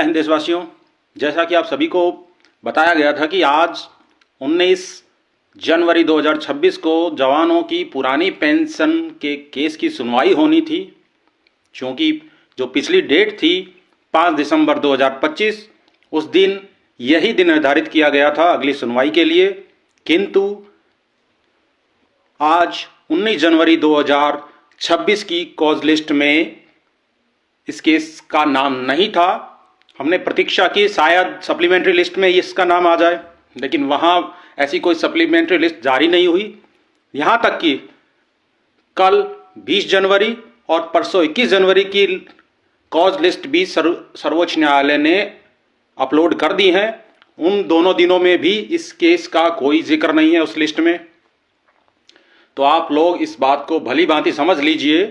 जय हिंद देशवासियों। जैसा कि आप सभी को बताया गया था कि आज 19 जनवरी 2026 को जवानों की पुरानी पेंशन के केस की सुनवाई होनी थी, क्योंकि जो पिछली डेट थी 5 दिसंबर 2025 उस दिन यही दिन निर्धारित किया गया था अगली सुनवाई के लिए। किंतु आज 19 जनवरी 2026 की कॉज लिस्ट में इस केस का नाम नहीं था। हमने प्रतीक्षा की शायद सप्लीमेंट्री लिस्ट में इसका नाम आ जाए, लेकिन वहाँ ऐसी कोई सप्लीमेंट्री लिस्ट जारी नहीं हुई। यहाँ तक कि कल 20 जनवरी और परसों 21 जनवरी की कॉज लिस्ट भी सर्वोच्च न्यायालय ने अपलोड कर दी है। उन दोनों दिनों में भी इस केस का कोई जिक्र नहीं है उस लिस्ट में। तो आप लोग इस बात को भली भांति समझ लीजिए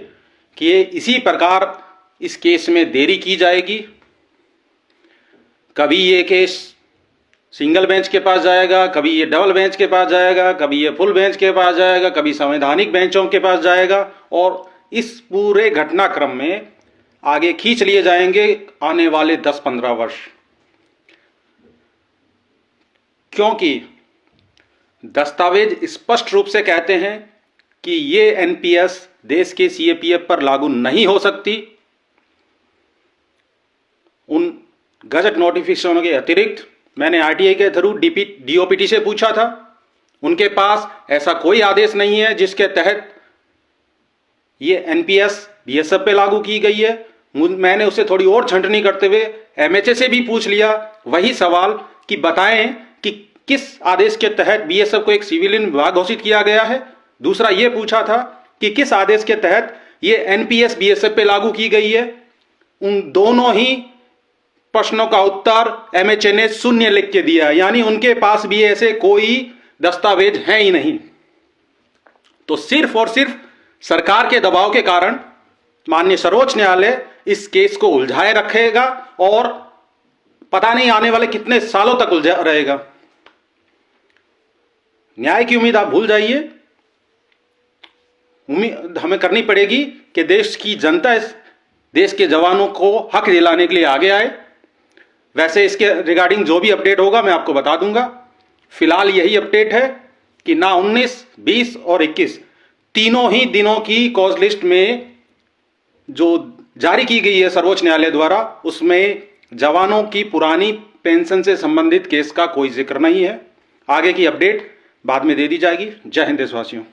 कि इसी प्रकार इस केस में देरी की जाएगी। कभी ये केस सिंगल बेंच के पास जाएगा, कभी ये डबल बेंच के पास जाएगा, कभी ये फुल बेंच के पास जाएगा, कभी संवैधानिक बेंचों के पास जाएगा, और इस पूरे घटनाक्रम में आगे खींच लिए जाएंगे आने वाले 10-15 वर्ष। क्योंकि दस्तावेज स्पष्ट रूप से कहते हैं कि ये एनपीएस देश के सीएपीएफ पर लागू नहीं हो सकती। उन गजट नोटिफिकेशनों के अतिरिक्त मैंने आरटीआई के थ्रू डीओपीटी से पूछा था, उनके पास ऐसा कोई आदेश नहीं है जिसके तहत ये एनपीएस बीएसएफ पे लागू की गई है। मैंने उससे थोड़ी और छंटनी करते हुए एमएचए से भी पूछ लिया वही सवाल कि बताएं कि किस आदेश के तहत बीएसएफ को एक सिविलियन विभाग घोषित किया गया है। दूसरा ये पूछा था कि किस आदेश के तहत ये एनपीएस बीएसएफ पे लागू की गई है। उन दोनों ही प्रश्नों का उत्तर एमएचए ने शून्य लिख के दिया, यानी उनके पास भी ऐसे कोई दस्तावेज हैं ही नहीं। तो सिर्फ और सिर्फ सरकार के दबाव के कारण माननीय सर्वोच्च न्यायालय इस केस को उलझाए रखेगा और पता नहीं आने वाले कितने सालों तक उलझा रहेगा। न्याय की उम्मीद आप भूल जाइए। उम्मीद हमें करनी पड़ेगी कि देश की जनता इस देश के जवानों को हक दिलाने के लिए आगे आए। वैसे इसके रिगार्डिंग जो भी अपडेट होगा मैं आपको बता दूंगा। फिलहाल यही अपडेट है कि ना 19, 20 और 21 तीनों ही दिनों की कॉज लिस्ट में जो जारी की गई है सर्वोच्च न्यायालय द्वारा, उसमें जवानों की पुरानी पेंशन से संबंधित केस का कोई जिक्र नहीं है। आगे की अपडेट बाद में दे दी जाएगी। जय हिंद देशवासियों।